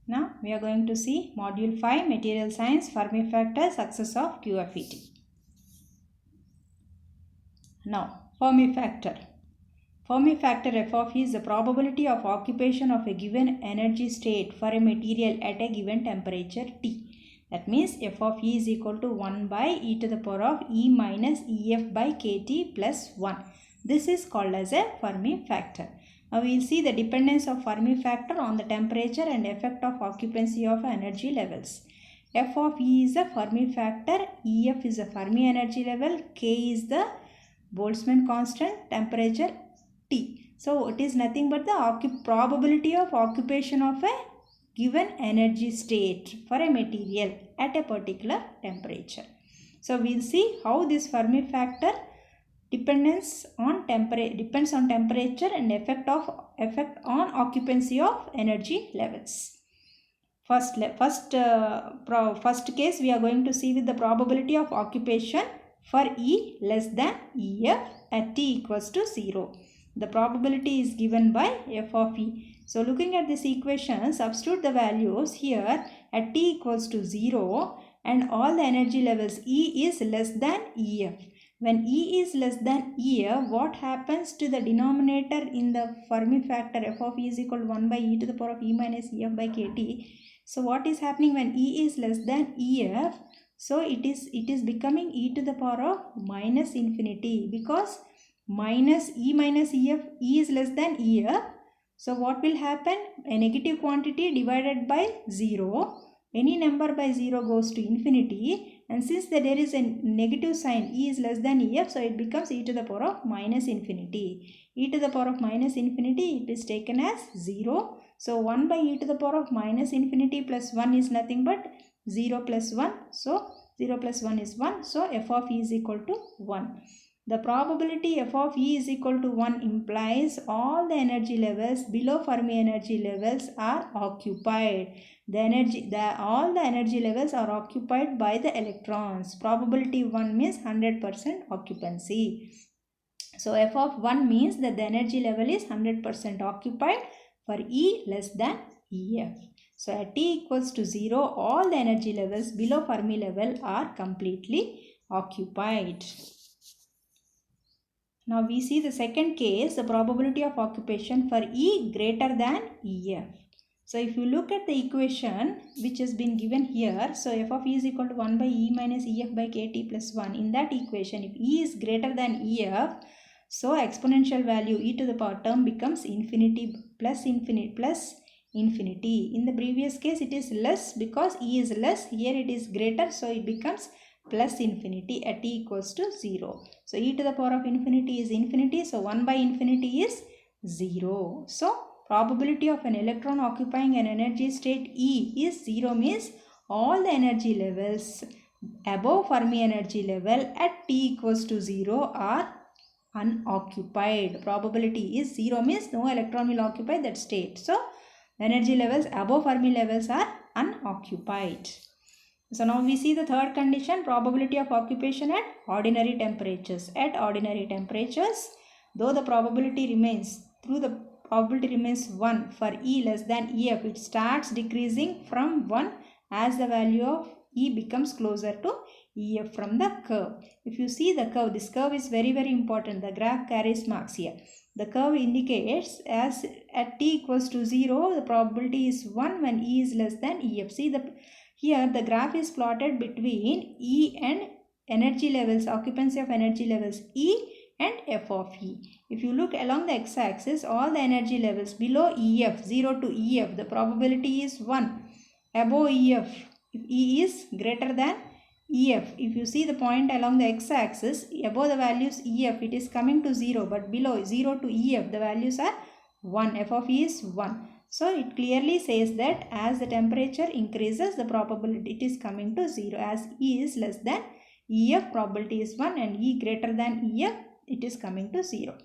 Now we are going to see Module 5 Material Science Fermi Factor Success of QFET. Now Fermi Factor. Fermi factor F of E is the probability of occupation of a given energy state for a material at a given temperature T. That means F of E is equal to 1 by e to the power of E minus EF by KT plus 1. This is called as a Fermi factor. Now we will see the dependence of Fermi factor on the temperature and effect of occupancy of energy levels. F of E is the Fermi factor, EF is the Fermi energy level, K is the Boltzmann constant, temperature T. So it is nothing but the probability of occupation of a given energy state for a material at a particular temperature. So we will see how this Fermi factor depends on temperature and effect on occupancy of energy levels. First case we are going to see with the probability of occupation for E less than EF at T equals to 0. The probability is given by F of E. So looking at this equation, substitute the values here at T equals to 0 and all the energy levels E is less than EF. When E is less than EF, what happens to the denominator in the Fermi factor F of E is equal to 1 by e to the power of E minus EF by KT. So what is happening when E is less than EF? So it is becoming e to the power of minus infinity because minus E minus EF, E is less than EF. So what will happen? A negative quantity divided by 0. Any number by 0 goes to infinity, and since there is a negative sign, E is less than EF, so it becomes e to the power of minus infinity. E to the power of minus infinity, it is taken as 0. So 1 by e to the power of minus infinity plus 1 is nothing but 0 plus 1. So 0 plus 1 is 1. So F of E is equal to 1. The probability F of E is equal to 1 implies all the energy levels below Fermi energy levels are occupied. All the energy levels are occupied by the electrons. Probability 1 means 100% occupancy. So F of 1 means that the energy level is 100% occupied for E less than EF. So at T equals to 0, all the energy levels below Fermi level are completely occupied. Now we see the second case, the probability of occupation for E greater than EF. So if you look at the equation which has been given here, so F of E is equal to 1 by E minus EF by KT plus 1. In that equation, if E is greater than EF, so exponential value e to the power term becomes infinity plus infinity plus infinity. In the previous case, it is less because E is less. Here it is greater, so it becomes plus infinity at T equals to 0. So e to the power of infinity is infinity. So 1 by infinity is 0. So probability of an electron occupying an energy state E is 0 means all the energy levels above Fermi energy level at T equals to 0 are unoccupied. Probability is 0 means no electron will occupy that state. So energy levels above Fermi levels are unoccupied. So now we see the third condition, probability of occupation at ordinary temperatures. At ordinary temperatures, though the probability remains 1 for E less than EF, it starts decreasing from 1 as the value of E becomes closer to EF from the curve. If you see the curve, this curve is very important. The graph carries marks here. The curve indicates as at T equals to 0, the probability is 1 when E is less than EF. See here the graph is plotted between E and energy levels, occupancy of energy levels E and F of E. If you look along the x-axis, all the energy levels below EF, 0 to EF, the probability is 1. Above EF, if E is greater than EF, if you see the point along the x-axis, above the values EF, it is coming to 0, but below 0 to EF, the values are 1. F of E is 1. So it clearly says that as the temperature increases, the probability it is coming to 0. As E is less than EF, probability is 1, and E greater than EF, it is coming to 0.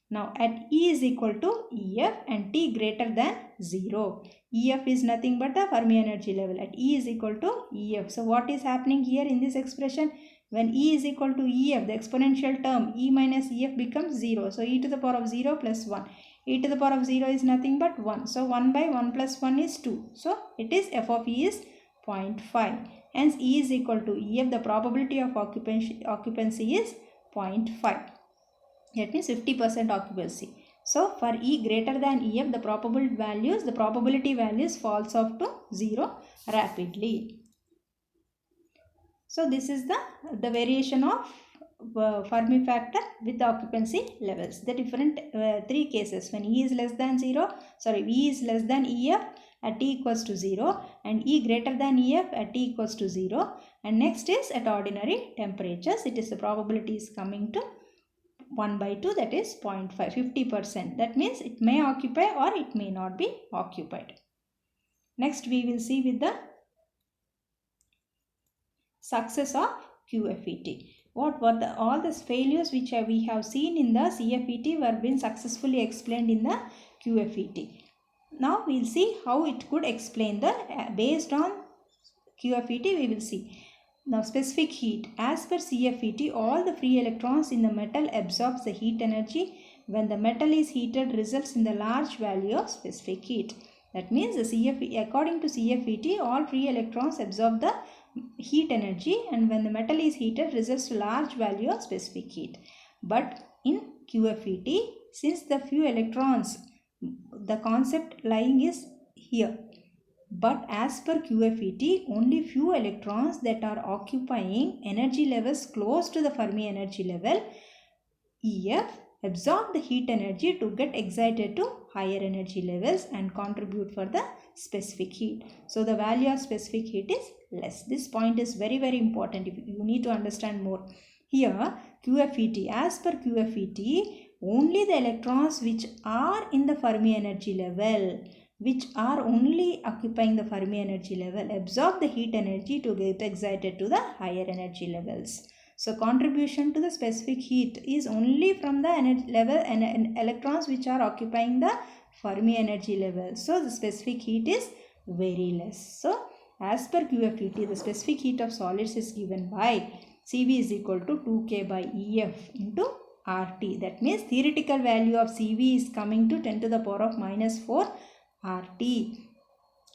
Now at E is equal to EF and T greater than 0. EF is nothing but the Fermi energy level. At E is equal to EF. So what is happening here in this expression? When E is equal to EF, the exponential term E minus EF becomes 0. So e to the power of 0 plus 1. e to the power of 0 is nothing but 1. So 1 by 1 plus 1 is 2. So it is f of e is 0.5. Hence e is equal to ef. The probability of occupancy is 0.5. That means 50% occupancy. So for e greater than ef, the probability values falls off to 0 rapidly. So this is the variation of Fermi factor with the occupancy levels. The different three cases when e is less than e is less than ef at t equals to 0, and e greater than ef at t equals to 0, and next is at ordinary temperatures. It is the probability is coming to 1 by 2, that is 0.5, 50%. That means it may occupy or it may not be occupied. Next we will see with the success of QFET. What were all the failures which we have seen in the CFET were been successfully explained in the QFET. Now we will see how it could explain the based on QFET we will see. Now specific heat. As per CFET, all the free electrons in the metal absorbs the heat energy. When the metal is heated, results in the large value of specific heat. That means according to CFET, all free electrons absorb the heat energy, and when the metal is heated, results large value of specific heat. But in QFET, since the few electrons, the concept lying is here. But as per QFET, only few electrons that are occupying energy levels close to the Fermi energy level, EF, absorb the heat energy to get excited to higher energy levels and contribute for the specific heat. So the value of specific heat is less. This point is very important. You need to understand more. Here QFET, as per QFET, only the electrons which are in the Fermi energy level, which are only occupying the Fermi energy level, absorb the heat energy to get excited to the higher energy levels. So contribution to the specific heat is only from the energy level and electrons which are occupying the Fermi energy level. So the specific heat is very less. So as per QFET, the specific heat of solids is given by Cv is equal to 2K by EF into RT. That means theoretical value of Cv is coming to 10 to the power of minus 4 RT.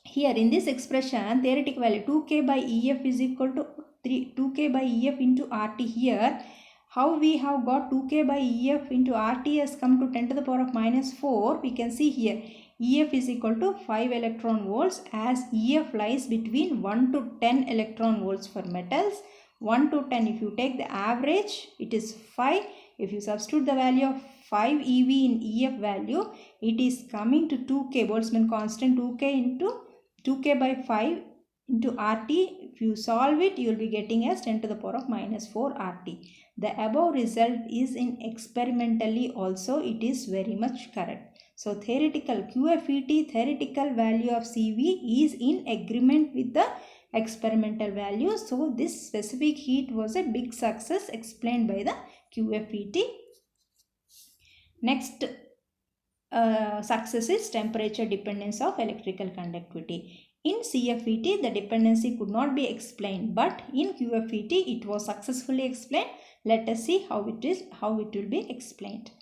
Here in this expression, theoretical value 2K by EF is equal to 2K by EF into RT. Here, how we have got 2K by EF into RT has come to 10 to the power of minus 4. We can see here EF is equal to 5 electron volts, as EF lies between 1 to 10 electron volts for metals. 1 to 10, if you take the average, it is 5. If you substitute the value of 5 EV in EF value, it is coming to 2K, Boltzmann constant 2K into 2K by 5 into RT. If you solve it, you will be getting as 10 to the power of minus 4 RT. The above result is in experimentally also it is very much correct. So theoretical QFET theoretical value of Cv is in agreement with the experimental value. So this specific heat was a big success explained by the QFET. Next success is temperature dependence of electrical conductivity. In CFET, the dependency could not be explained, but in QFET, it was successfully explained. Let us see how it will be explained.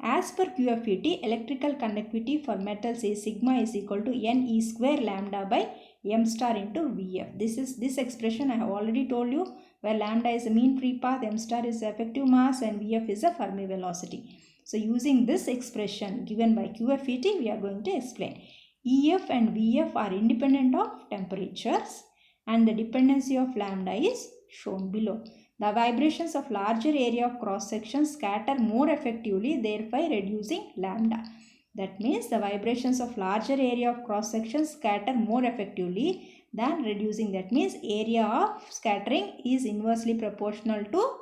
As per QFET, electrical conductivity for metals is sigma is equal to Ne square lambda by m star into Vf. This expression I have already told you, where lambda is the mean free path, m star is the effective mass, and Vf is the Fermi velocity. So using this expression given by QFET, we are going to explain. EF and Vf are independent of temperatures, and the dependency of lambda is shown below. The vibrations of larger area of cross section scatter more effectively, thereby reducing lambda. That means the vibrations of larger area of cross section scatter more effectively than reducing. That means area of scattering is inversely proportional to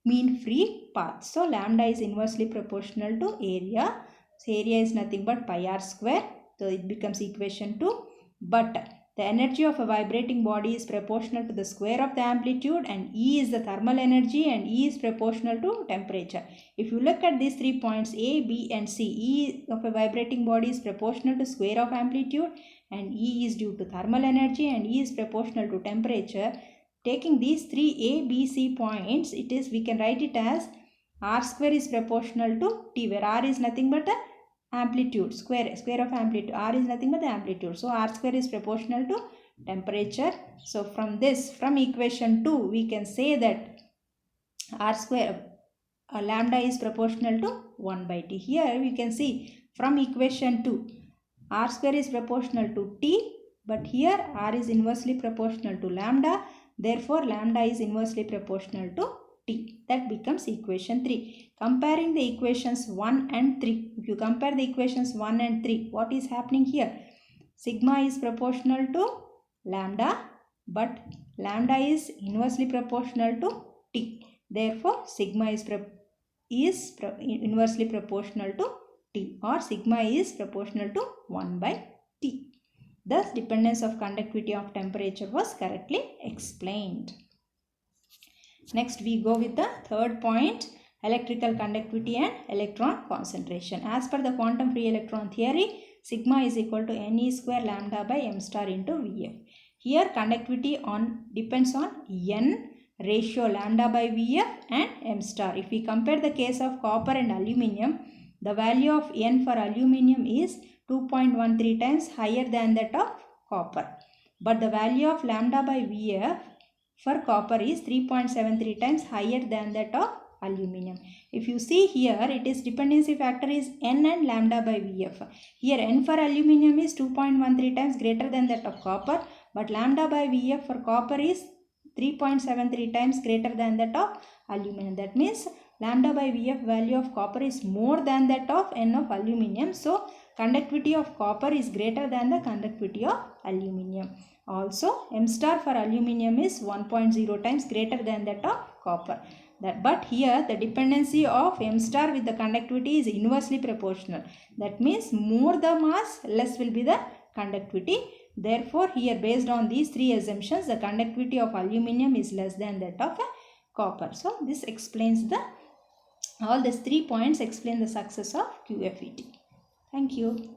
mean free path. So lambda is inversely proportional to area. So area is nothing but pi r square. So it becomes equation 2. But the energy of a vibrating body is proportional to the square of the amplitude, and E is the thermal energy, and E is proportional to temperature. If you look at these 3 points A, B and C, E of a vibrating body is proportional to square of amplitude, and E is due to thermal energy, and E is proportional to temperature. Taking these 3 A, B, C points, we can write it as R square is proportional to T, where R is nothing but a amplitude, square of amplitude. R is nothing but the amplitude. So R square is proportional to temperature. So from equation 2, we can say that R square lambda is proportional to 1 by T. Here we can see from equation 2, R square is proportional to T, but here R is inversely proportional to lambda. Therefore, lambda is inversely proportional to T. That becomes equation 3. Comparing the equations 1 and 3. If you compare the equations 1 and 3, what is happening here? Sigma is proportional to lambda, but lambda is inversely proportional to T. Therefore, sigma is inversely proportional to T, or sigma is proportional to 1 by T. Thus, dependence of conductivity of temperature was correctly explained. Next, we go with the third point, electrical conductivity and electron concentration. As per the quantum free electron theory, sigma is equal to Ne square lambda by m star into Vf. Here, conductivity depends on N ratio lambda by Vf and m star. If we compare the case of copper and aluminium, the value of N for aluminium is 2.13 times higher than that of copper. But the value of lambda by Vf for copper is 3.73 times higher than that of aluminium. If you see here, it is dependency factor is N and lambda by Vf. Here N for aluminium is 2.13 times greater than that of copper, but lambda by Vf for copper is 3.73 times greater than that of aluminum. That means lambda by Vf value of copper is more than that of N of aluminium. So, conductivity of copper is greater than the conductivity of aluminium. Also, m star for aluminium is 1.0 times greater than that of copper. But here the dependency of m star with the conductivity is inversely proportional. That means more the mass, less will be the conductivity. Therefore, here based on these three assumptions, the conductivity of aluminium is less than that of copper. So, this explains all these 3 points explain the success of QFET. Thank you.